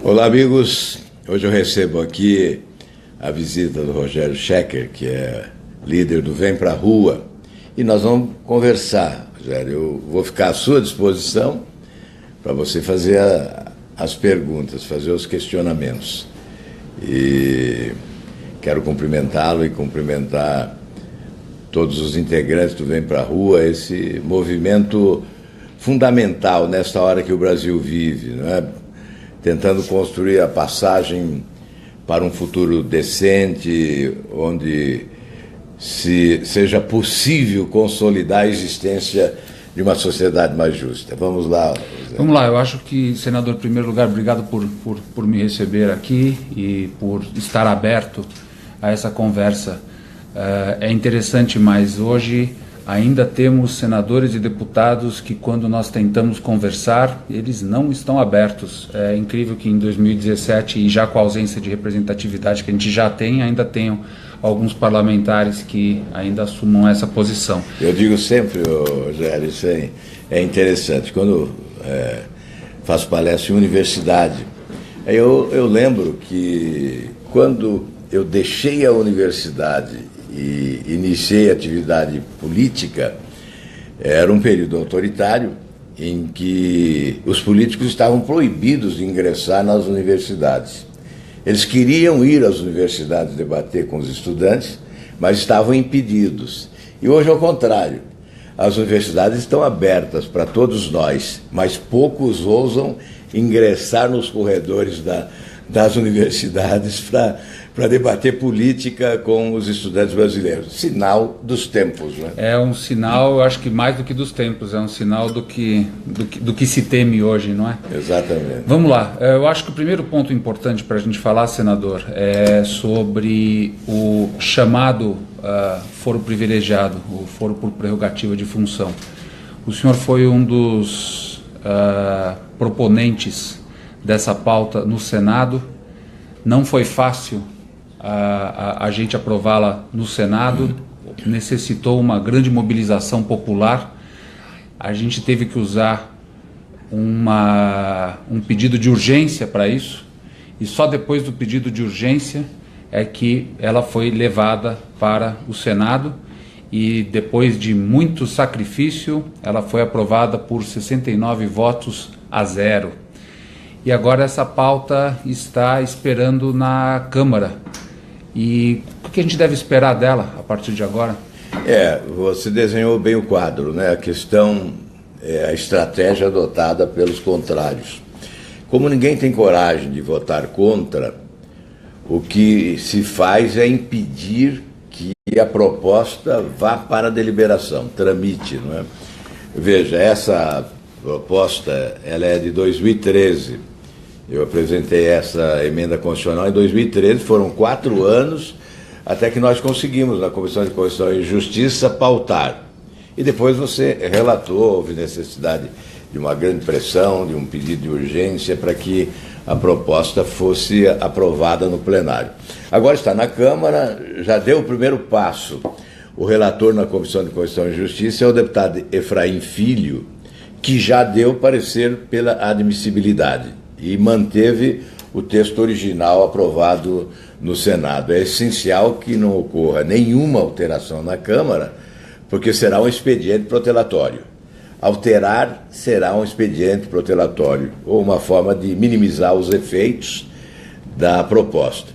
Olá, amigos. Hoje eu recebo aqui a visita do Rogério Schecker, que é líder do Vem Pra Rua, e nós vamos conversar. Rogério, eu vou ficar à sua disposição para você fazer as perguntas, fazer os questionamentos. E quero cumprimentá-lo e cumprimentar todos os integrantes do Vem Pra Rua, esse movimento fundamental nesta hora que o Brasil vive, não é? Tentando construir a passagem para um futuro decente, onde seja possível consolidar a existência de uma sociedade mais justa. Vamos lá, José. Vamos lá, eu acho que, senador, em primeiro lugar, obrigado por me receber aqui e por estar aberto a essa conversa. É interessante, mas hoje ainda temos senadores e deputados que, quando nós tentamos conversar, eles não estão abertos. É incrível que em 2017, e já com a ausência de representatividade que a gente já tem, ainda tenham alguns parlamentares que ainda assumam essa posição. Eu digo sempre, Rogério, isso é interessante. Quando faço palestra em universidade, eu lembro que quando eu deixei a universidade e iniciei atividade política, era um período autoritário em que os políticos estavam proibidos de ingressar nas universidades. Eles queriam ir às universidades debater com os estudantes, mas estavam impedidos. E hoje, ao contrário, as universidades estão abertas para todos nós, mas poucos ousam ingressar nos corredores das universidades para debater política com os estudantes brasileiros. Sinal dos tempos, né? É um sinal, eu acho que mais do que dos tempos, é um sinal do que se teme hoje, não é? Exatamente. Vamos lá, eu acho que o primeiro ponto importante para a gente falar, senador, é sobre o chamado foro privilegiado, o foro por prerrogativa de função. O senhor foi um dos proponentes dessa pauta no Senado. Não foi fácil a gente aprová-la no Senado, necessitou uma grande mobilização popular. A gente teve que usar um pedido de urgência para isso, e só depois do pedido de urgência é que ela foi levada para o Senado, e depois de muito sacrifício ela foi aprovada por 69 votos a 0. E agora essa pauta está esperando na Câmara. E o que a gente deve esperar dela a partir de agora? Você desenhou bem o quadro, né? A questão é a estratégia adotada pelos contrários. Como ninguém tem coragem de votar contra, o que se faz é impedir que a proposta vá para a deliberação, tramite, não é? Veja, essa proposta ela é de 2013. Eu apresentei essa emenda constitucional em 2013, foram 4 anos até que nós conseguimos, na Comissão de Constituição e Justiça, pautar. E depois você relatou, houve necessidade de uma grande pressão, de um pedido de urgência para que a proposta fosse aprovada no plenário. Agora está na Câmara, já deu o primeiro passo. O relator na Comissão de Constituição e Justiça é o deputado Efraim Filho, que já deu parecer pela admissibilidade e manteve o texto original aprovado no Senado. É essencial que não ocorra nenhuma alteração na Câmara, porque será um expediente protelatório. Alterar será um expediente protelatório, ou uma forma de minimizar os efeitos da proposta,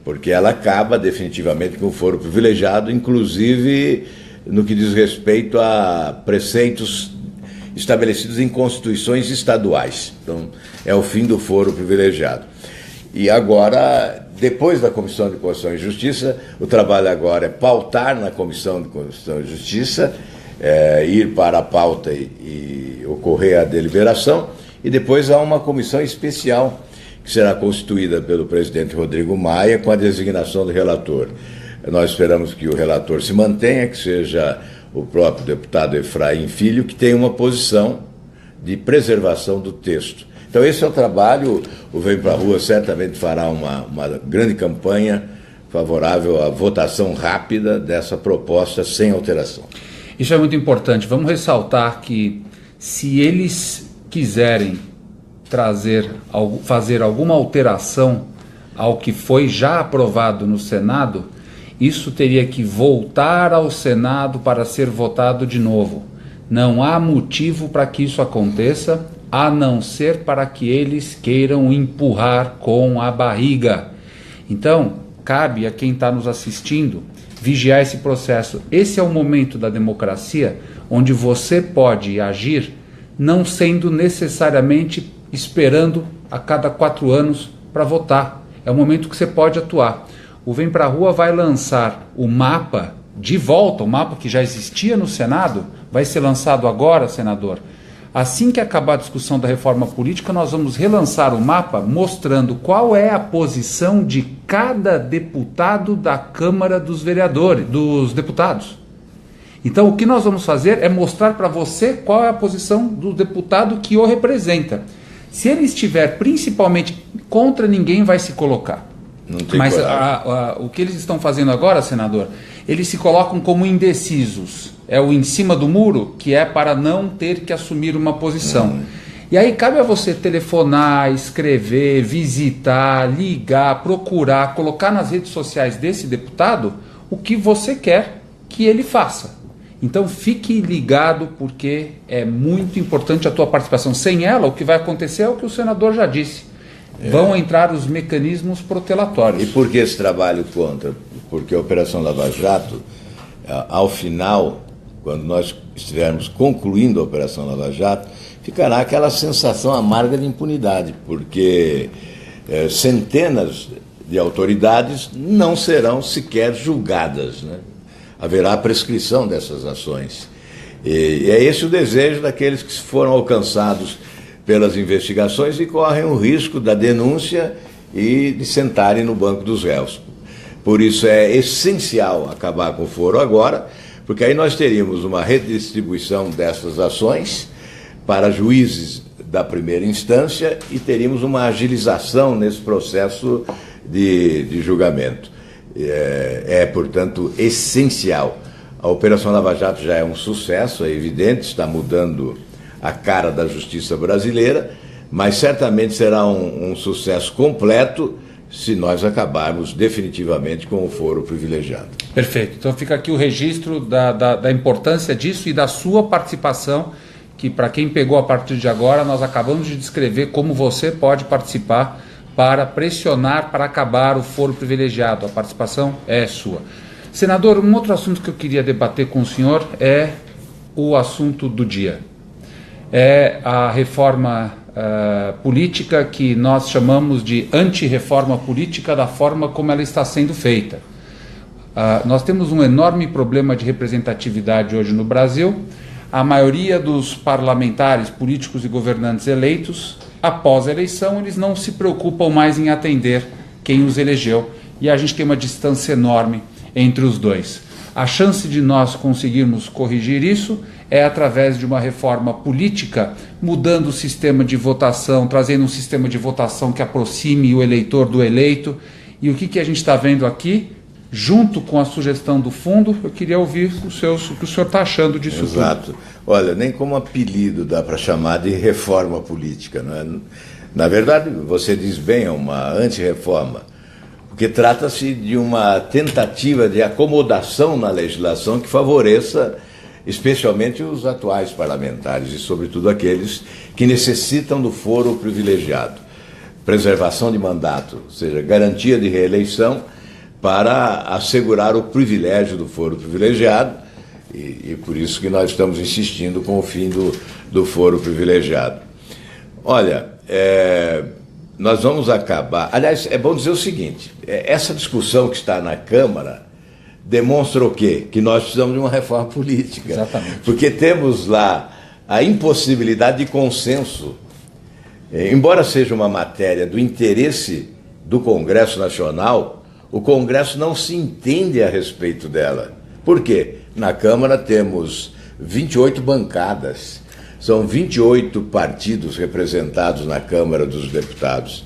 porque ela acaba definitivamente com o foro privilegiado, inclusive no que diz respeito a preceitos estabelecidos em constituições estaduais. Então, é o fim do foro privilegiado. E agora, depois da Comissão de Constituição e Justiça, o trabalho agora é pautar na Comissão de Constituição e Justiça, ir para a pauta e ocorrer a deliberação, e depois há uma comissão especial que será constituída pelo presidente Rodrigo Maia com a designação do relator. Nós esperamos que o relator se mantenha, que seja o próprio deputado Efraim Filho, que tem uma posição de preservação do texto. Então esse é o trabalho. O Vem Pra Rua certamente fará uma grande campanha favorável à votação rápida dessa proposta sem alteração. Isso é muito importante. Vamos ressaltar que, se eles quiserem fazer alguma alteração ao que foi já aprovado no Senado, isso teria que voltar ao Senado para ser votado de novo. Não há motivo para que isso aconteça, a não ser para que eles queiram empurrar com a barriga. Então, cabe a quem está nos assistindo vigiar esse processo. Esse é o momento da democracia onde você pode agir não sendo necessariamente esperando a cada 4 anos para votar. É o momento que você pode atuar. O Vem Pra Rua vai lançar o mapa de volta, o mapa que já existia no Senado, vai ser lançado agora, senador. Assim que acabar a discussão da reforma política, nós vamos relançar o mapa mostrando qual é a posição de cada deputado da Câmara dos Vereadores, dos deputados. Então, o que nós vamos fazer é mostrar para você qual é a posição do deputado que o representa. Se ele estiver principalmente contra, ninguém vai se colocar. Mas o que eles estão fazendo agora, senador, eles se colocam como indecisos. É o em cima do muro, que é para não ter que assumir uma posição. E aí cabe a você telefonar, escrever, visitar, ligar, procurar, colocar nas redes sociais desse deputado o que você quer que ele faça. Então fique ligado, porque é muito importante a tua participação. Sem ela, o que vai acontecer é o que o senador já disse. Vão entrar os mecanismos protelatórios. E por que esse trabalho contra? Porque a Operação Lava Jato, ao final, quando nós estivermos concluindo a Operação Lava Jato, ficará aquela sensação amarga de impunidade, porque centenas de autoridades não serão sequer julgadas, né? Haverá prescrição dessas ações. E é esse o desejo daqueles que foram alcançados pelas investigações e correm o risco da denúncia e de sentarem no banco dos réus. Por isso é essencial acabar com o foro agora, porque aí nós teríamos uma redistribuição dessas ações para juízes da primeira instância e teríamos uma agilização nesse processo de julgamento. Portanto, essencial. A Operação Lava Jato já é um sucesso, é evidente, está mudando a cara da justiça brasileira, mas certamente será um sucesso completo se nós acabarmos definitivamente com o foro privilegiado. Perfeito. Então fica aqui o registro da importância disso e da sua participação, que para quem pegou a partir de agora, nós acabamos de descrever como você pode participar para pressionar para acabar o foro privilegiado. A participação é sua. Senador, um outro assunto que eu queria debater com o senhor é o assunto do dia. É a reforma política que nós chamamos de anti-reforma política, da forma como ela está sendo feita. Nós temos um enorme problema de representatividade hoje no Brasil. A maioria dos parlamentares, políticos e governantes eleitos, após a eleição, eles não se preocupam mais em atender quem os elegeu, e a gente tem uma distância enorme entre os dois. A chance de nós conseguirmos corrigir isso é através de uma reforma política, mudando o sistema de votação, trazendo um sistema de votação que aproxime o eleitor do eleito. E o que a gente está vendo aqui, junto com a sugestão do fundo, eu queria ouvir o que o senhor está achando disso. Exato. Tudo. Olha, nem como apelido dá para chamar de reforma política, não é? Na verdade, você diz bem, é uma anti-reforma, porque trata-se de uma tentativa de acomodação na legislação que favoreça especialmente os atuais parlamentares e, sobretudo, aqueles que necessitam do foro privilegiado. Preservação de mandato, ou seja, garantia de reeleição para assegurar o privilégio do foro privilegiado, e por isso que nós estamos insistindo com o fim do foro privilegiado. Olha, nós vamos acabar... Aliás, é bom dizer o seguinte, essa discussão que está na Câmara demonstra o quê? Que nós precisamos de uma reforma política. Exatamente. Porque temos lá a impossibilidade de consenso. Embora seja uma matéria do interesse do Congresso Nacional, o Congresso não se entende a respeito dela. Por quê? Na Câmara temos 28 bancadas. São 28 partidos representados na Câmara dos Deputados.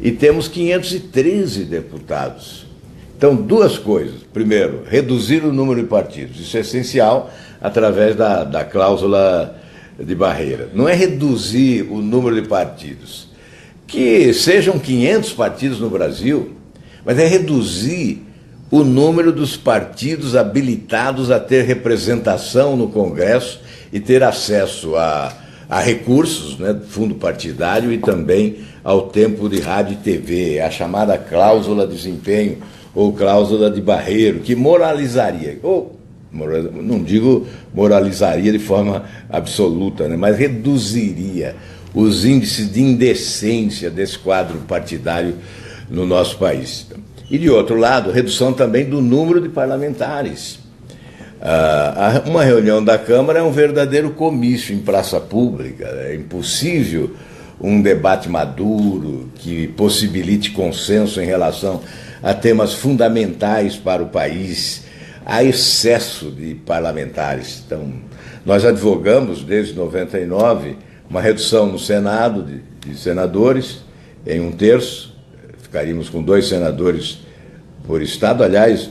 E temos 513 deputados. Então, duas coisas. Primeiro, reduzir o número de partidos. Isso é essencial através da cláusula de barreira. Não é reduzir o número de partidos, que sejam 500 partidos no Brasil, mas é reduzir o número dos partidos habilitados a ter representação no Congresso e ter acesso a recursos, né, fundo partidário e também ao tempo de rádio e TV, a chamada cláusula de desempenho ou cláusula de barreiro, que moralizaria, ou não digo moralizaria de forma absoluta, né, mas reduziria os índices de indecência desse quadro partidário no nosso país. E, de outro lado, redução também do número de parlamentares. Uma reunião da Câmara é um verdadeiro comício em praça pública. É impossível um debate maduro que possibilite consenso em relação a temas fundamentais para o país. Há excesso de parlamentares. Então, nós advogamos, desde 99, uma redução no Senado de senadores em 1/3. Ficaríamos com 2 senadores por estado. Aliás,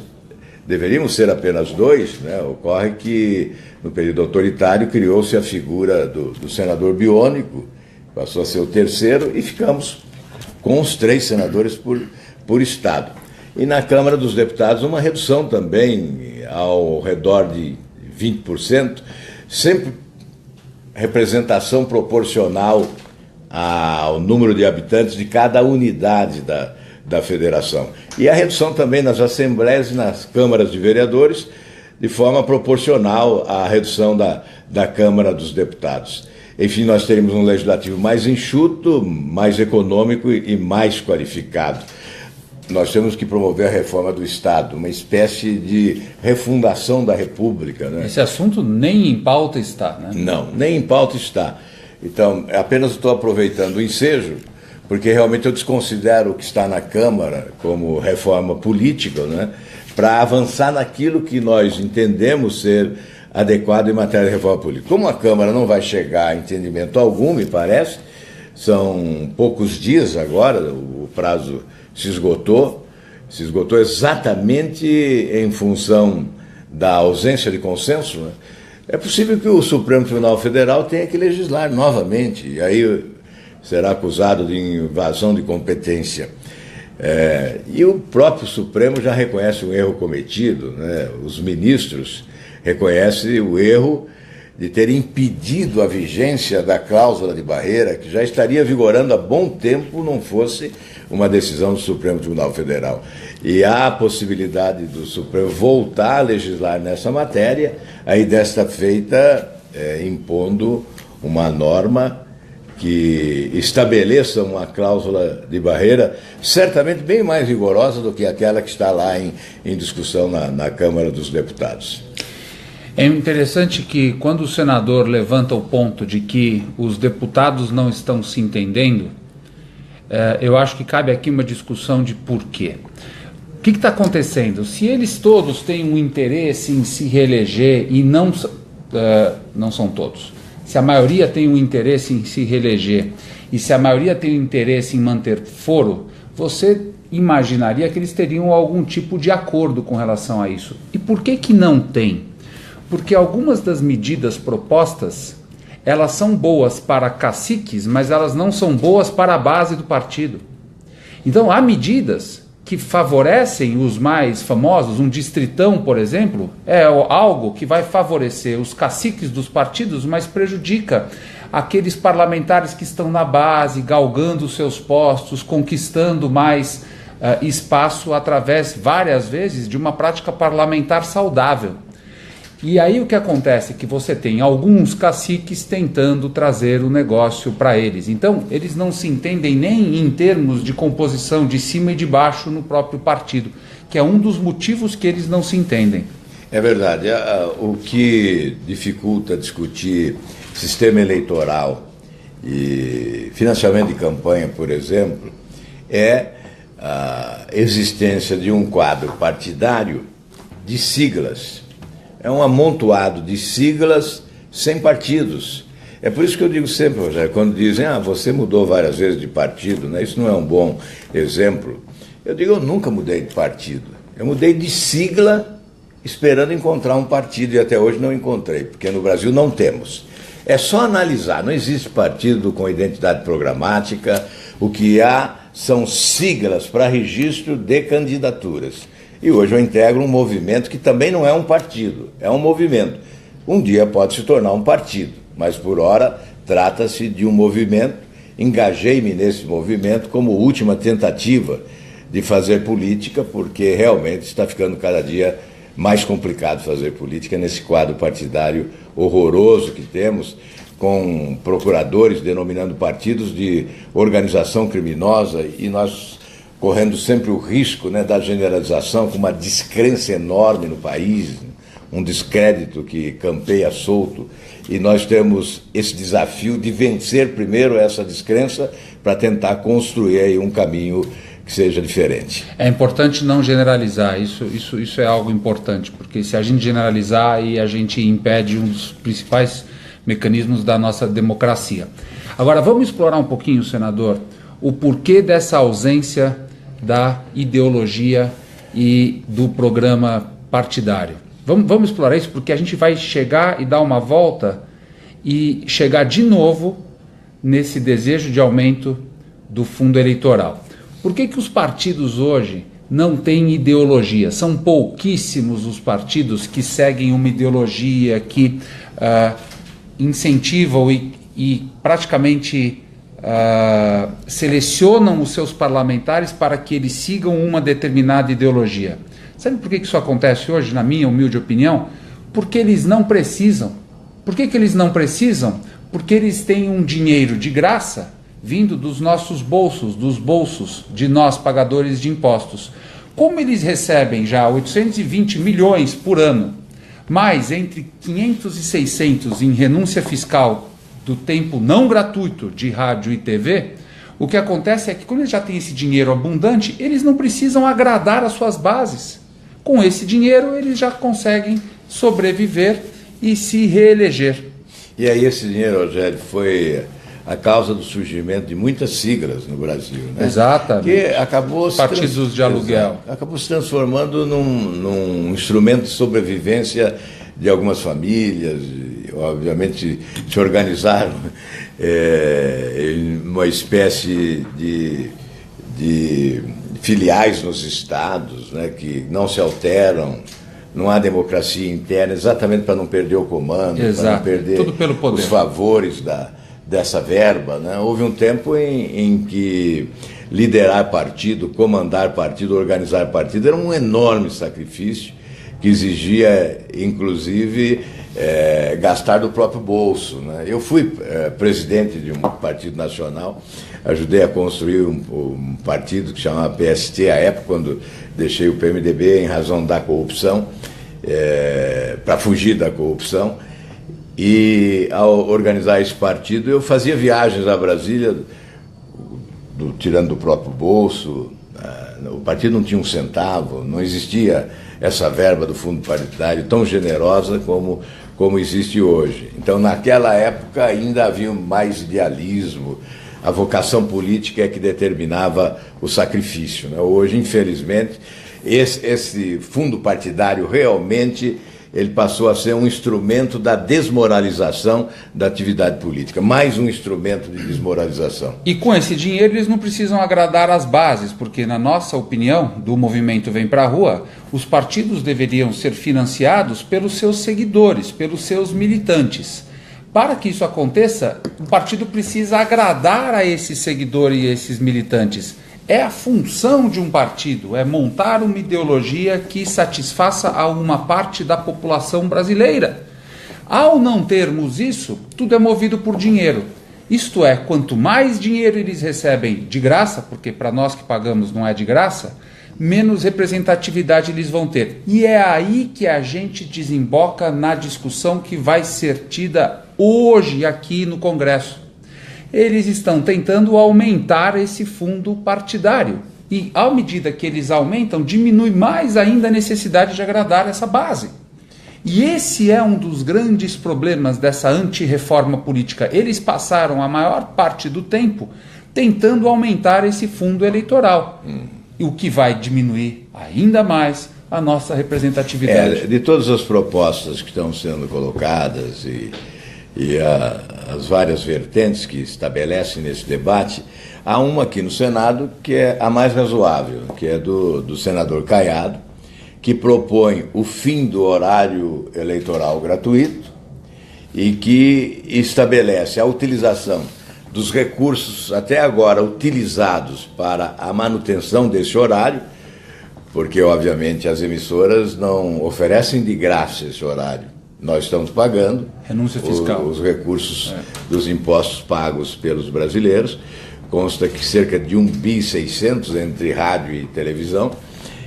deveríamos ser apenas 2, né? Ocorre que, no período autoritário, criou-se a figura do senador biônico, passou a ser o 3º, e ficamos com os 3 senadores por estado. E na Câmara dos Deputados, uma redução também ao redor de 20%, sempre representação proporcional ao número de habitantes de cada unidade da federação. E a redução também nas assembleias e nas câmaras de vereadores, de forma proporcional à redução da Câmara dos Deputados. Enfim, nós teremos um legislativo mais enxuto, mais econômico e mais qualificado. Nós temos que promover a reforma do Estado, uma espécie de refundação da República, né? Esse assunto nem em pauta está, né? Não, nem em pauta está. Então, apenas estou aproveitando o ensejo, porque realmente eu desconsidero o que está na Câmara como reforma política, né, para avançar naquilo que nós entendemos ser adequado em matéria de reforma política. Como a Câmara não vai chegar a entendimento algum, me parece, são poucos dias agora, o prazo se esgotou exatamente em função da ausência de consenso, né? É possível que o Supremo Tribunal Federal tenha que legislar novamente, e aí será acusado de invasão de competência. E o próprio Supremo já reconhece um erro cometido, né? Os ministros reconhecem o erro de ter impedido a vigência da cláusula de barreira, que já estaria vigorando há bom tempo, não fosse uma decisão do Supremo Tribunal Federal. E há a possibilidade do Supremo voltar a legislar nessa matéria, aí desta feita impondo uma norma que estabeleça uma cláusula de barreira certamente bem mais rigorosa do que aquela que está lá em discussão na Câmara dos Deputados. É interessante que quando o senador levanta o ponto de que os deputados não estão se entendendo, eu acho que cabe aqui uma discussão de porquê. O que está acontecendo? Se eles todos têm um interesse em se reeleger, e não são todos, se a maioria tem um interesse em se reeleger, e se a maioria tem um interesse em manter foro, você imaginaria que eles teriam algum tipo de acordo com relação a isso. E por que não tem? Porque algumas das medidas propostas, elas são boas para caciques, mas elas não são boas para a base do partido. Então há medidas que favorecem os mais famosos. Um distritão, por exemplo, é algo que vai favorecer os caciques dos partidos, mas prejudica aqueles parlamentares que estão na base, galgando os seus postos, conquistando mais espaço através, várias vezes, de uma prática parlamentar saudável. E aí o que acontece é que você tem alguns caciques tentando trazer o negócio para eles. Então, eles não se entendem nem em termos de composição de cima e de baixo no próprio partido, que é um dos motivos que eles não se entendem. É verdade. O que dificulta discutir sistema eleitoral e financiamento de campanha, por exemplo, é a existência de um quadro partidário de siglas. É um amontoado de siglas sem partidos. É por isso que eu digo sempre, Rogério, quando dizem, você mudou várias vezes de partido, né? Isso não é um bom exemplo. Eu digo, eu nunca mudei de partido. Eu mudei de sigla esperando encontrar um partido, e até hoje não encontrei, porque no Brasil não temos. É só analisar, não existe partido com identidade programática, o que há são siglas para registro de candidaturas. E hoje eu integro um movimento que também não é um partido, é um movimento. Um dia pode se tornar um partido, mas por hora trata-se de um movimento. Engajei-me nesse movimento como última tentativa de fazer política, porque realmente está ficando cada dia mais complicado fazer política nesse quadro partidário horroroso que temos, com procuradores denominando partidos de organização criminosa, e nós correndo sempre o risco, né, da generalização, com uma descrença enorme no país, um descrédito que campeia solto, e nós temos esse desafio de vencer primeiro essa descrença para tentar construir aí um caminho que seja diferente. É importante não generalizar, isso é algo importante, porque se a gente generalizar, aí a gente impede um dos principais mecanismos da nossa democracia. Agora, vamos explorar um pouquinho, senador, o porquê dessa ausência da ideologia e do programa partidário. Vamos explorar isso, porque a gente vai chegar e dar uma volta e chegar de novo nesse desejo de aumento do fundo eleitoral. Por que os partidos hoje não têm ideologia? São pouquíssimos os partidos que seguem uma ideologia, que incentivam e praticamente selecionam os seus parlamentares para que eles sigam uma determinada ideologia. Sabe por que isso acontece hoje, na minha humilde opinião? Porque eles não precisam. Por que eles não precisam? Porque eles têm um dinheiro de graça vindo dos nossos bolsos, dos bolsos de nós, pagadores de impostos. Como eles recebem já 820 milhões por ano, mais entre 500 e 600 em renúncia fiscal do tempo não gratuito de rádio e TV, o que acontece é que quando eles já têm esse dinheiro abundante, eles não precisam agradar as suas bases. Com esse dinheiro, eles já conseguem sobreviver e se reeleger. E aí esse dinheiro, Rogério, foi a causa do surgimento de muitas siglas no Brasil, né? Exatamente. Que acabou partidos de aluguel. Acabou se transformando num instrumento de sobrevivência de algumas famílias, e, obviamente se organizaram em uma espécie de filiais nos estados, né, que não se alteram. Não há democracia interna, exatamente para não perder o comando, para não perder tudo pelo poder. Os favores dessa verba, né? Houve um tempo em que liderar partido, comandar partido, organizar partido era um enorme sacrifício que exigia, inclusive, gastar do próprio bolso, né? Eu fui presidente de um partido nacional, ajudei a construir um partido que chamava PST à época, quando deixei o PMDB em razão da corrupção, para fugir da corrupção. E ao organizar esse partido, eu fazia viagens a Brasília, tirando do próprio bolso. O partido não tinha um centavo, não existia essa verba do fundo partidário tão generosa como existe hoje. Então, naquela época, ainda havia mais idealismo. A vocação política é que determinava o sacrifício, né? Hoje, infelizmente, esse fundo partidário realmente ele passou a ser um instrumento da desmoralização da atividade política, mais um instrumento de desmoralização. E com esse dinheiro eles não precisam agradar as bases, porque na nossa opinião, do movimento Vem Pra Rua, os partidos deveriam ser financiados pelos seus seguidores, pelos seus militantes. Para que isso aconteça, o partido precisa agradar a esses seguidores e esses militantes. É a função de um partido, é montar uma ideologia que satisfaça a uma parte da população brasileira. Ao não termos isso, tudo é movido por dinheiro. Isto é, quanto mais dinheiro eles recebem de graça, porque para nós que pagamos não é de graça, menos representatividade eles vão ter. E é aí que a gente desemboca na discussão que vai ser tida hoje aqui no Congresso. Eles estão tentando aumentar esse fundo partidário. E, à medida que eles aumentam, diminui mais ainda a necessidade de agradar essa base. E esse é um dos grandes problemas dessa antirreforma política. Eles passaram a maior parte do tempo tentando aumentar esse fundo eleitoral, o que vai diminuir ainda mais a nossa representatividade. De todas as propostas que estão sendo colocadas e as várias vertentes que estabelecem nesse debate, há uma aqui no Senado que é a mais razoável, que é do senador Caiado, que propõe o fim do horário eleitoral gratuito e que estabelece a utilização dos recursos até agora utilizados para a manutenção desse horário, porque, obviamente, as emissoras não oferecem de graça esse horário. Nós estamos pagando renúncia fiscal. Os recursos dos impostos pagos pelos brasileiros. Consta que cerca de 1,6 bi entre rádio e televisão,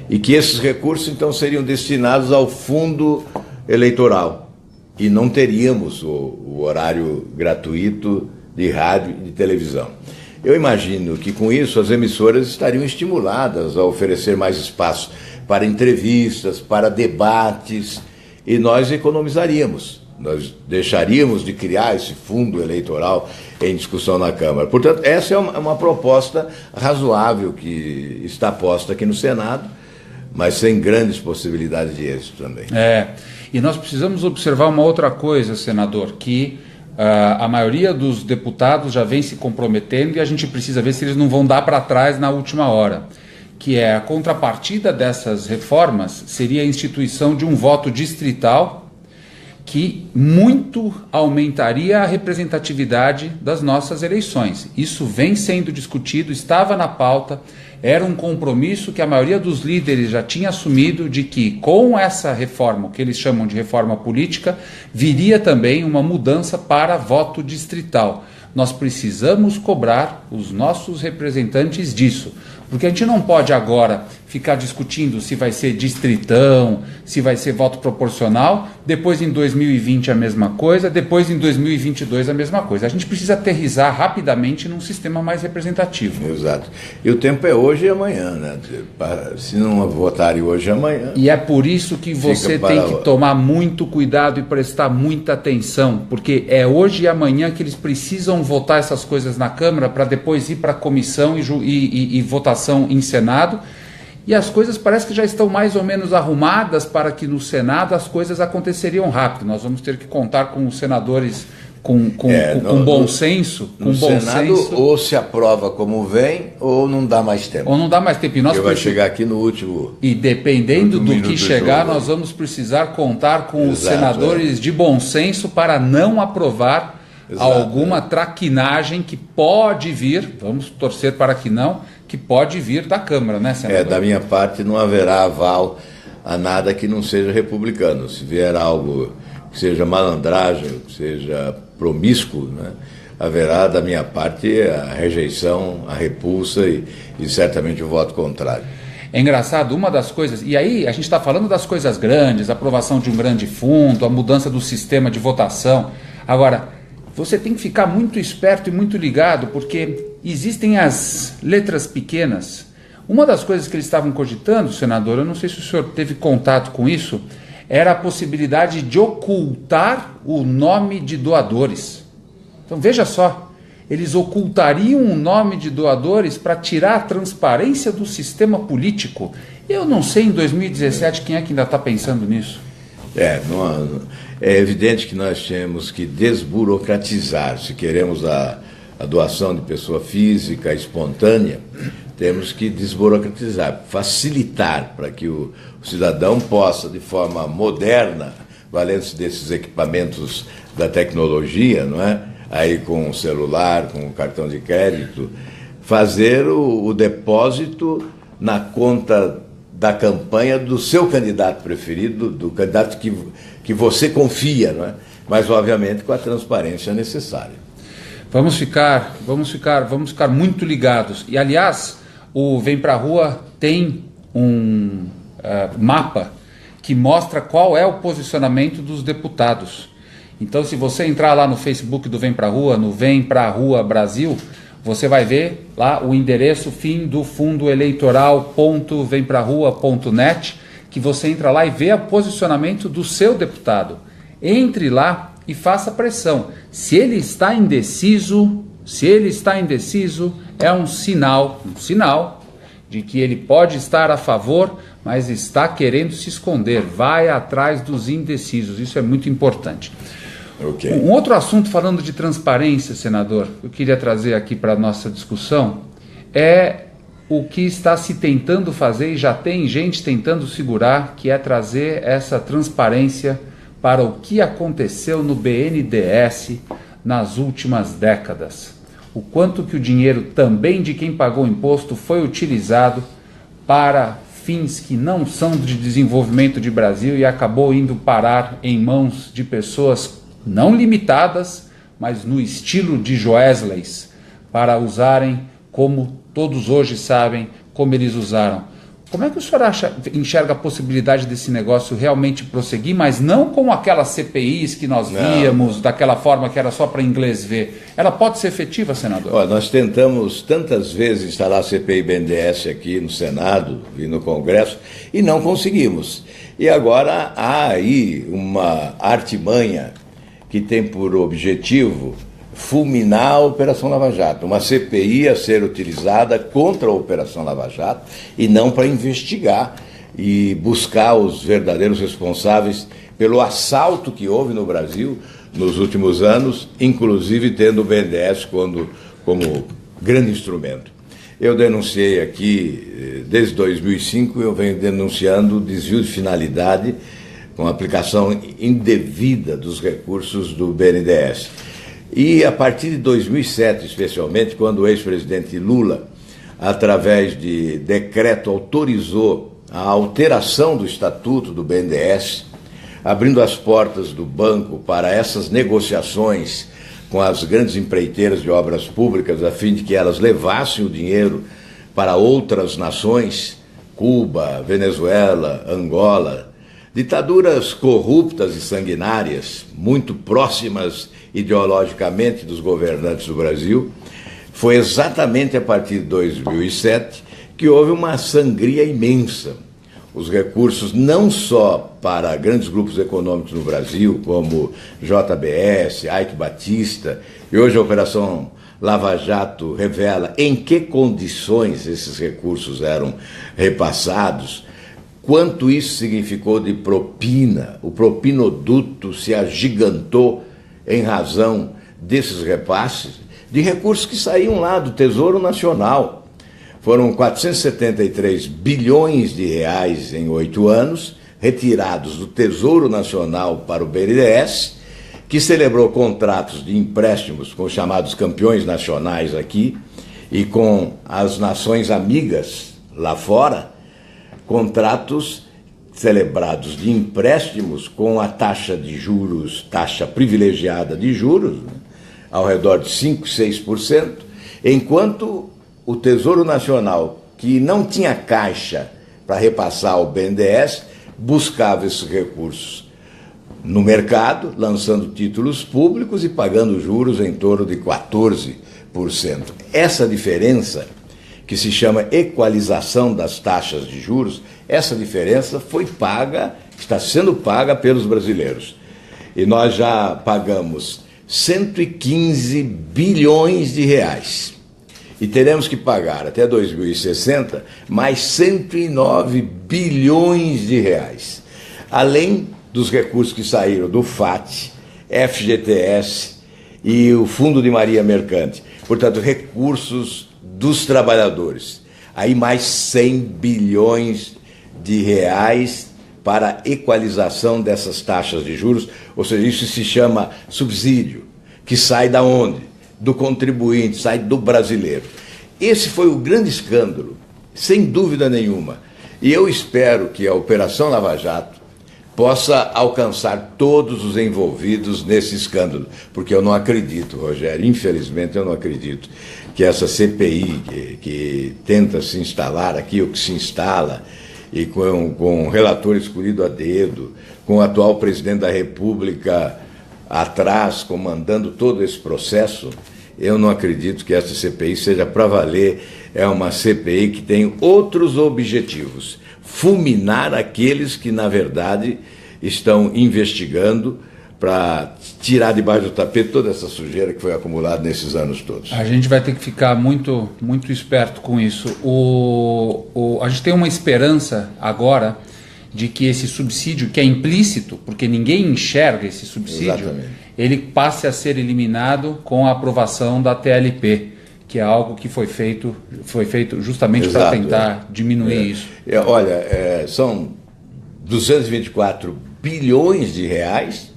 e que esses recursos, então, seriam destinados ao fundo eleitoral. E não teríamos o horário gratuito de rádio e de televisão. Eu imagino que, com isso, as emissoras estariam estimuladas a oferecer mais espaço para entrevistas, para debates, e nós economizaríamos. Nós deixaríamos de criar esse fundo eleitoral em discussão na Câmara. Portanto, essa é uma proposta razoável que está posta aqui no Senado, mas sem grandes possibilidades de êxito também. E nós precisamos observar uma outra coisa, senador, que a maioria dos deputados já vem se comprometendo e a gente precisa ver se eles não vão dar para trás na última hora, que é a contrapartida dessas reformas seria a instituição de um voto distrital que muito aumentaria a representatividade das nossas eleições. Isso vem sendo discutido, estava na pauta, era um compromisso que a maioria dos líderes já tinha assumido de que com essa reforma, o que eles chamam de reforma política, viria também uma mudança para voto distrital. Nós precisamos cobrar os nossos representantes disso, porque a gente não pode agora ficar discutindo se vai ser distritão, se vai ser voto proporcional, depois em 2020 a mesma coisa, depois em 2022 a mesma coisa. A gente precisa aterrissar rapidamente num sistema mais representativo. Exato. E o tempo é hoje e amanhã, né? Se não votarem hoje e amanhã... E é por isso que você tem que tomar muito cuidado e prestar muita atenção, porque é hoje e amanhã que eles precisam votar essas coisas na Câmara para depois ir para a comissão e votação em Senado. E as coisas parece que já estão mais ou menos arrumadas para que no Senado as coisas aconteceriam rápido. Nós vamos ter que contar com os senadores com bom senso. No Senado, ou se aprova como vem, ou não dá mais tempo. Ou não dá mais tempo. E nós vai chegar aqui no último... E dependendo do que chegar, nós vamos precisar contar com os senadores de bom senso para não aprovar alguma traquinagem que pode vir, vamos torcer para que não, que pode vir da Câmara, né, senador? Da minha parte não haverá aval a nada que não seja republicano. Se vier algo que seja malandragem, que seja promíscuo, né, haverá da minha parte a rejeição, a repulsa e certamente o voto contrário. É engraçado, uma das coisas, e aí a gente está falando das coisas grandes, a aprovação de um grande fundo, a mudança do sistema de votação. Agora, você tem que ficar muito esperto e muito ligado, porque existem as letras pequenas. Uma das coisas que eles estavam cogitando, senador, eu não sei se o senhor teve contato com isso, era a possibilidade de ocultar o nome de doadores. Então veja só, eles ocultariam o nome de doadores para tirar a transparência do sistema político. Eu não sei em 2017 quem é que ainda está pensando nisso. É evidente que nós temos que desburocratizar. Se queremos a doação de pessoa física espontânea, temos que desburocratizar, facilitar para que o cidadão possa, de forma moderna, valendo-se desses equipamentos da tecnologia, não é? Aí com o celular, com o cartão de crédito, fazer o depósito na conta da campanha do seu candidato preferido, do candidato que você confia, não é? Mas, obviamente, com a transparência necessária. Vamos ficar muito ligados. E, aliás, o Vem Pra Rua tem um mapa que mostra qual é o posicionamento dos deputados. Então, se você entrar lá no Facebook do Vem Pra Rua, no Vem Pra Rua Brasil, você vai ver lá o endereço fim do fundo eleitoral.vemprarua.net, que você entra lá e vê o posicionamento do seu deputado. Entre lá e faça pressão. Se ele está indeciso, é um sinal de que ele pode estar a favor, mas está querendo se esconder. Vai atrás dos indecisos. Isso é muito importante. Okay. Um outro assunto, falando de transparência, senador, eu queria trazer aqui para a nossa discussão, é o que está se tentando fazer, e já tem gente tentando segurar, que é trazer essa transparência para o que aconteceu no BNDES nas últimas décadas. O quanto que o dinheiro também de quem pagou imposto foi utilizado para fins que não são de desenvolvimento de Brasil e acabou indo parar em mãos de pessoas não limitadas, mas no estilo de Joesleys, para usarem como todos hoje sabem como eles usaram. Como é que o senhor enxerga a possibilidade desse negócio realmente prosseguir, mas não como aquelas CPIs que nós víamos, daquela forma que era só para inglês ver? Ela pode ser efetiva, senador? Olha, nós tentamos tantas vezes instalar a CPI BNDES aqui no Senado e no Congresso e não conseguimos. E agora há aí uma artimanha que tem por objetivo fulminar a Operação Lava Jato, uma CPI a ser utilizada contra a Operação Lava Jato e não para investigar e buscar os verdadeiros responsáveis pelo assalto que houve no Brasil nos últimos anos, inclusive tendo o BNDES como grande instrumento. Eu denunciei aqui, desde 2005, eu venho denunciando o desvio de finalidade com a aplicação indevida dos recursos do BNDES. E a partir de 2007, especialmente, quando o ex-presidente Lula, através de decreto, autorizou a alteração do estatuto do BNDES, abrindo as portas do banco para essas negociações com as grandes empreiteiras de obras públicas, a fim de que elas levassem o dinheiro para outras nações, Cuba, Venezuela, Angola, ditaduras corruptas e sanguinárias, muito próximas ideologicamente dos governantes do Brasil. Foi exatamente a partir de 2007 que houve uma sangria imensa. Os recursos não só para grandes grupos econômicos no Brasil, como JBS, Ike Batista, e hoje a Operação Lava Jato revela em que condições esses recursos eram repassados, quanto isso significou de propina. O propinoduto se agigantou em razão desses repasses de recursos que saíam lá do Tesouro Nacional. Foram 473 bilhões de reais em 8 anos, retirados do Tesouro Nacional para o BNDES, que celebrou contratos de empréstimos com os chamados campeões nacionais aqui e com as nações amigas lá fora, contratos celebrados de empréstimos com a taxa de juros, taxa privilegiada de juros, né, ao redor de 5%, 6%, enquanto o Tesouro Nacional, que não tinha caixa para repassar ao BNDES, buscava esses recursos no mercado, lançando títulos públicos e pagando juros em torno de 14%. Essa diferença, que se chama equalização das taxas de juros, essa diferença foi paga, está sendo paga pelos brasileiros. E nós já pagamos 115 bilhões de reais. E teremos que pagar até 2060 mais 109 bilhões de reais. Além dos recursos que saíram do FAT, FGTS e o Fundo de Marinha Mercante. Portanto, recursos dos trabalhadores. Aí mais 100 bilhões de reais para a equalização dessas taxas de juros, ou seja, isso se chama subsídio, que sai da onde? Do contribuinte, sai do brasileiro. Esse foi o grande escândalo, sem dúvida nenhuma. E eu espero que a Operação Lava Jato possa alcançar todos os envolvidos nesse escândalo, porque eu não acredito, Rogério, infelizmente eu não acredito que essa CPI que tenta se instalar aqui, ou que se instala, e com um relator escolhido a dedo, com o atual presidente da República atrás, comandando todo esse processo, eu não acredito que essa CPI seja para valer. É uma CPI que tem outros objetivos: fulminar aqueles que, na verdade, estão investigando para tirar debaixo do tapete toda essa sujeira que foi acumulada nesses anos todos. A gente vai ter que ficar muito, muito esperto com isso. A gente tem uma esperança agora de que esse subsídio, que é implícito, porque ninguém enxerga esse subsídio, exatamente, ele passe a ser eliminado com a aprovação da TLP, que é algo que foi feito justamente para tentar diminuir isso. Olha, são 224 bilhões de reais,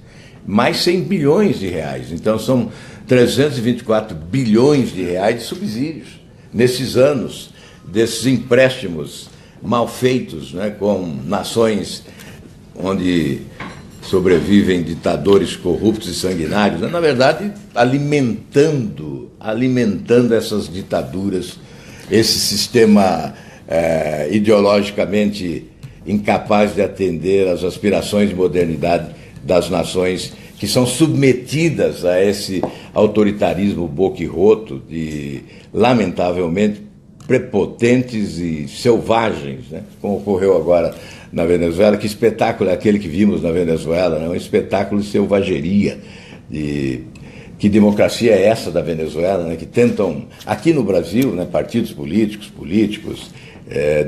mais 100 bilhões de reais. Então são 324 bilhões de reais de subsídios nesses anos, desses empréstimos mal feitos, né, com nações onde sobrevivem ditadores corruptos e sanguinários, né, na verdade alimentando essas ditaduras, esse sistema ideologicamente incapaz de atender às aspirações de modernidade das nações que são submetidas a esse autoritarismo boquirroto de, lamentavelmente, prepotentes e selvagens, né? Como ocorreu agora na Venezuela. Que espetáculo é aquele que vimos na Venezuela, né? Um espetáculo de selvageria. Que democracia é essa da Venezuela, né? Que tentam, aqui no Brasil, né, partidos políticos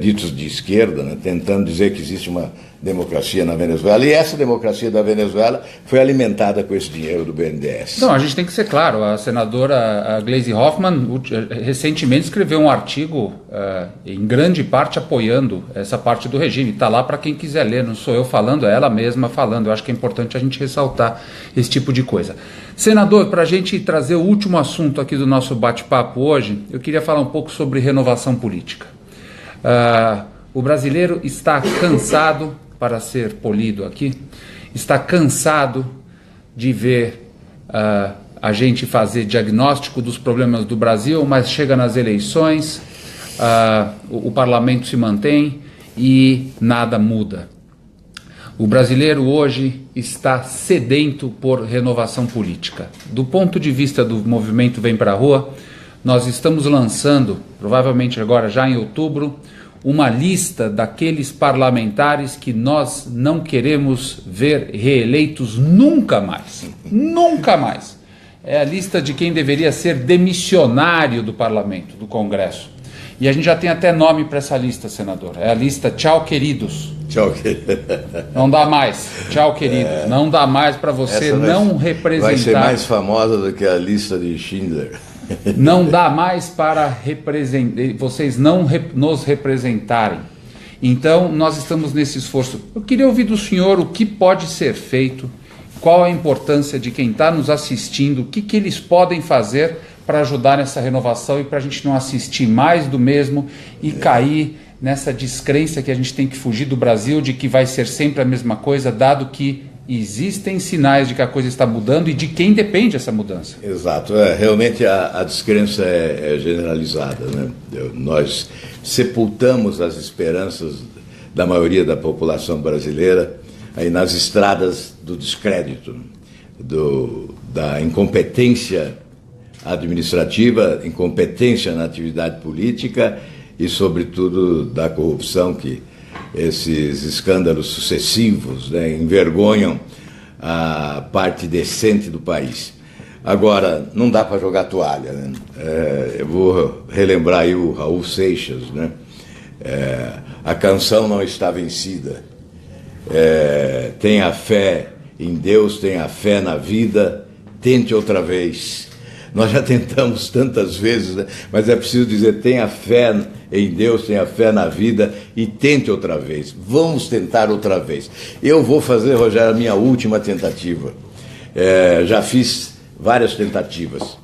ditos de esquerda, né, tentando dizer que existe uma democracia na Venezuela, e essa democracia da Venezuela foi alimentada com esse dinheiro do BNDES. Não, a gente tem que ser claro, a senadora Gleisi Hoffmann recentemente escreveu um artigo, em grande parte apoiando essa parte do regime, está lá para quem quiser ler, não sou eu falando, é ela mesma falando. Eu acho que é importante a gente ressaltar esse tipo de coisa. Senador, para a gente trazer o último assunto aqui do nosso bate-papo hoje, eu queria falar um pouco sobre renovação política. O brasileiro está cansado, para ser polido aqui, está cansado de ver a gente fazer diagnóstico dos problemas do Brasil, mas chega nas eleições, o parlamento se mantém e nada muda. O brasileiro hoje está sedento por renovação política. Do ponto de vista do movimento Vem Pra Rua, nós estamos lançando, provavelmente agora já em outubro, uma lista daqueles parlamentares que nós não queremos ver reeleitos nunca mais. Nunca mais. É a lista de quem deveria ser demissionário do parlamento, do Congresso. E a gente já tem até nome para essa lista, senador. É a lista Tchau Queridos. Tchau, querido. Não dá mais. Tchau, queridos. Não dá mais para você não representar. Vai ser mais famosa do que a lista de Schindler. Não dá mais para vocês não nos representarem. Então, nós estamos nesse esforço. Eu queria ouvir do senhor o que pode ser feito, qual a importância de quem está nos assistindo, o que eles podem fazer para ajudar nessa renovação e para a gente não assistir mais do mesmo e cair nessa descrença que a gente tem que fugir do Brasil, de que vai ser sempre a mesma coisa, dado que existem sinais de que a coisa está mudando e de quem depende essa mudança. Exato, realmente a descrença é generalizada, né? Nós sepultamos as esperanças da maioria da população brasileira aí nas estradas do descrédito, da incompetência administrativa, incompetência na atividade política e, sobretudo, da corrupção, que esses escândalos sucessivos, né, envergonham a parte decente do país. Agora, não dá para jogar toalha, né? Eu vou relembrar aí o Raul Seixas, né? A canção não está vencida. Tenha fé em Deus, tenha fé na vida, tente outra vez. Nós já tentamos tantas vezes, né? Mas é preciso dizer, tenha fé em Deus, tenha fé na vida e tente outra vez. Vamos tentar outra vez. Eu vou fazer, Rogério, a minha última tentativa. Já fiz várias tentativas.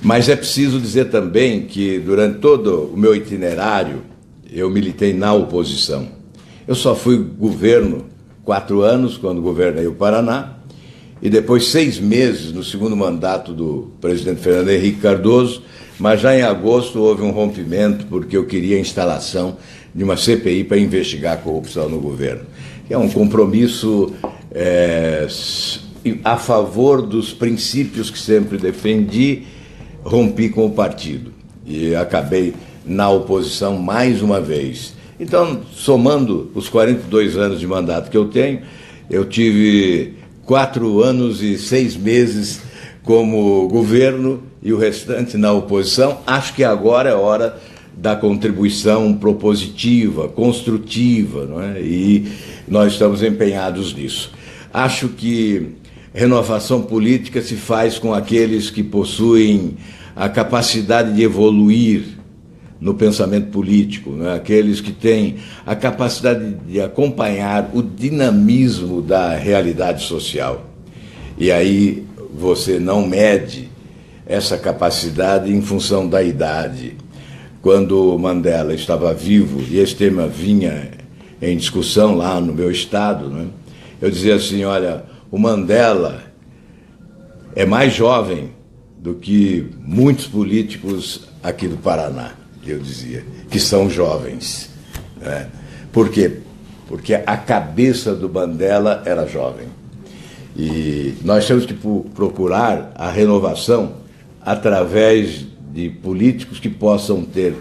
Mas é preciso dizer também que durante todo o meu itinerário, eu militei na oposição. Eu só fui governo 4 anos, quando governei o Paraná, e depois 6 meses no segundo mandato do presidente Fernando Henrique Cardoso, mas já em agosto houve um rompimento porque eu queria a instalação de uma CPI para investigar a corrupção no governo. É um compromisso a favor dos princípios que sempre defendi, rompi com o partido e acabei na oposição mais uma vez. Então, somando os 42 anos de mandato que eu tenho, eu tive 4 anos e 6 meses como governo e o restante na oposição. Acho que agora é hora da contribuição propositiva, construtiva, não é? E nós estamos empenhados nisso. Acho que renovação política se faz com aqueles que possuem a capacidade de evoluir no pensamento político, né? Aqueles que têm a capacidade de acompanhar o dinamismo da realidade social. E aí você não mede essa capacidade em função da idade. Quando Mandela estava vivo e esse tema vinha em discussão lá no meu estado, né, eu dizia assim, olha, o Mandela é mais jovem do que muitos políticos aqui do Paraná, eu dizia, que são jovens. Né? Por quê? Porque a cabeça do Mandela era jovem. E nós temos que procurar a renovação através de políticos que possam ter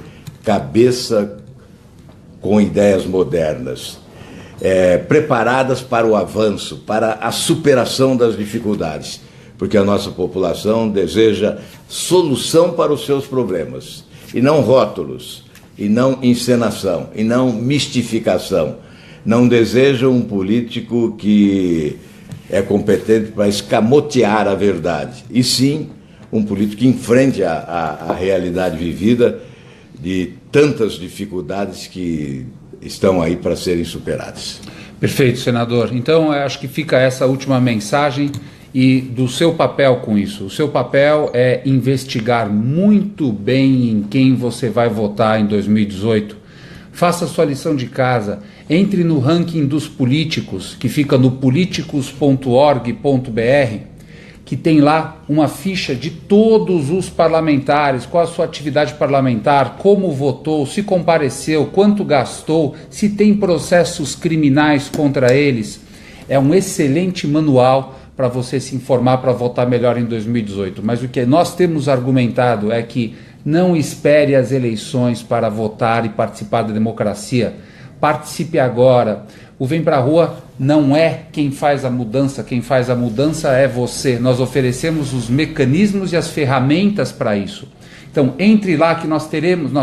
cabeça com ideias modernas, preparadas para o avanço, para a superação das dificuldades, porque a nossa população deseja solução para os seus problemas, e não rótulos, e não encenação, e não mistificação. Não deseja um político que é competente para escamotear a verdade, e sim um político que enfrente a realidade vivida de tantas dificuldades que estão aí para serem superadas. Perfeito, senador. Então, acho que fica essa última mensagem e do seu papel com isso. O seu papel é investigar muito bem em quem você vai votar em 2018. Faça sua lição de casa. Entre no ranking dos políticos, que fica no politicos.org.br, que tem lá uma ficha de todos os parlamentares, qual a sua atividade parlamentar, como votou, se compareceu, quanto gastou, se tem processos criminais contra eles. É um excelente manual para você se informar para votar melhor em 2018. Mas o que nós temos argumentado é que não espere as eleições para votar e participar da democracia. Participe agora. O Vem Pra Rua não é quem faz a mudança é você. Nós oferecemos os mecanismos e as ferramentas para isso. Então, entre lá que nós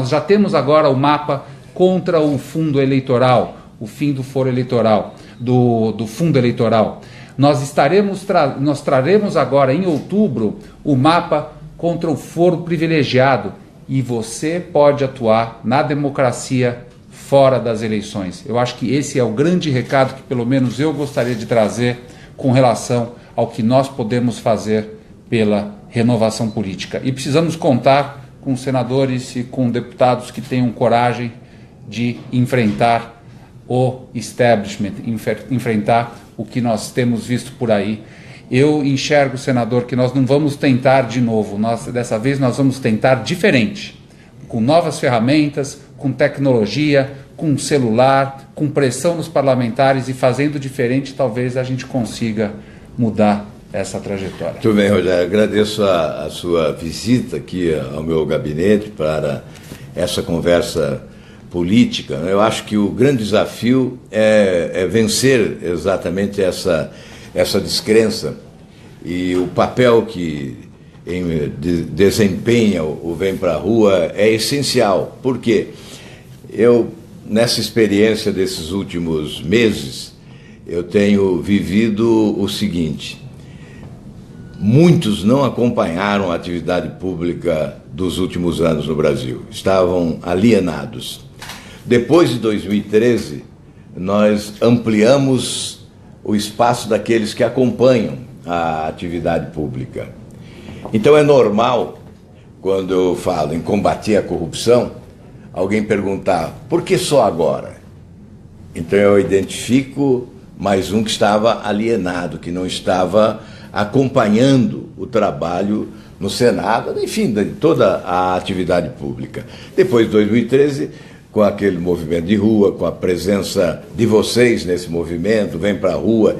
já temos agora o mapa contra o fundo eleitoral, o fim do foro eleitoral, do fundo eleitoral. Nós traremos agora em outubro o mapa contra o foro privilegiado e você pode atuar na democracia fora das eleições. Eu acho que esse é o grande recado que pelo menos eu gostaria de trazer com relação ao que nós podemos fazer pela renovação política. E precisamos contar com senadores e com deputados que tenham coragem de enfrentar o establishment, enfrentar o que nós temos visto por aí. Eu enxergo, senador, que nós não vamos tentar de novo. Dessa vez nós vamos tentar diferente, com novas ferramentas, com tecnologia, com celular, com pressão nos parlamentares e fazendo diferente, talvez a gente consiga mudar essa trajetória. Muito bem, Rogério. Agradeço a sua visita aqui ao meu gabinete para essa conversa política. Eu acho que o grande desafio é vencer exatamente essa descrença e o papel que desempenha o Vem Pra Rua é essencial. Por quê? Eu, nessa experiência desses últimos meses, eu tenho vivido o seguinte: muitos não acompanharam a atividade pública dos últimos anos no Brasil, estavam alienados. Depois de 2013, nós ampliamos o espaço daqueles que acompanham a atividade pública. Então é normal, quando eu falo em combater a corrupção, alguém perguntar, por que só agora? Então eu identifico mais um que estava alienado, que não estava acompanhando o trabalho no Senado, enfim, de toda a atividade pública. Depois de 2013, com aquele movimento de rua, com a presença de vocês nesse movimento, Vem Pra Rua,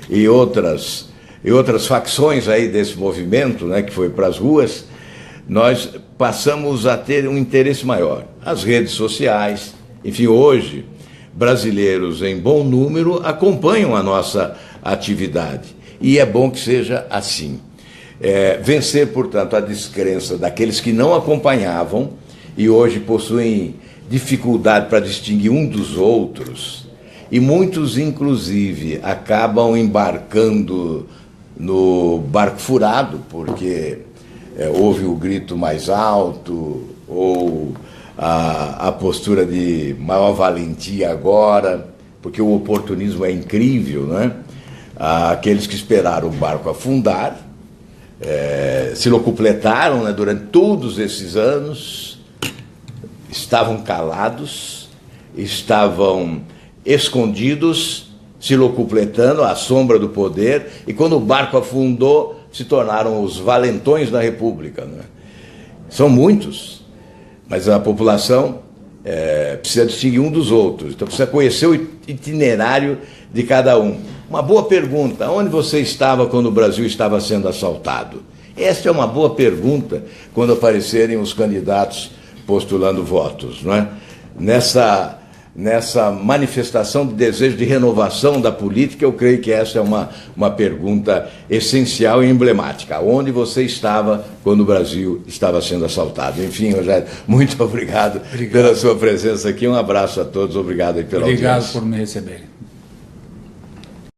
e outras facções aí desse movimento, né, que foi para as ruas, nós passamos a ter um interesse maior. As redes sociais, enfim, hoje, brasileiros em bom número acompanham a nossa atividade. E é bom que seja assim. Vencer, portanto, a descrença daqueles que não acompanhavam e hoje possuem dificuldade para distinguir um dos outros, e muitos, inclusive, acabam embarcando no barco furado, porque houve o grito mais alto, ou a postura de maior valentia agora, porque o oportunismo é incrível, né? Aqueles que esperaram o barco afundar, se locupletaram, né, durante todos esses anos, estavam calados, estavam escondidos, se locupletando à sombra do poder, e quando o barco afundou, se tornaram os valentões da República, né? São muitos, mas a população precisa distinguir um dos outros, então precisa conhecer o itinerário de cada um. Uma boa pergunta: onde você estava quando o Brasil estava sendo assaltado? Esta é uma boa pergunta quando aparecerem os candidatos postulando votos, não é? Nessa manifestação de desejo de renovação da política, eu creio que essa é uma pergunta essencial e emblemática. Onde você estava quando o Brasil estava sendo assaltado? Enfim, Rogério, muito obrigado pela sua presença aqui. Um abraço a todos. Obrigado aí pela audiência. Obrigado por me receberem.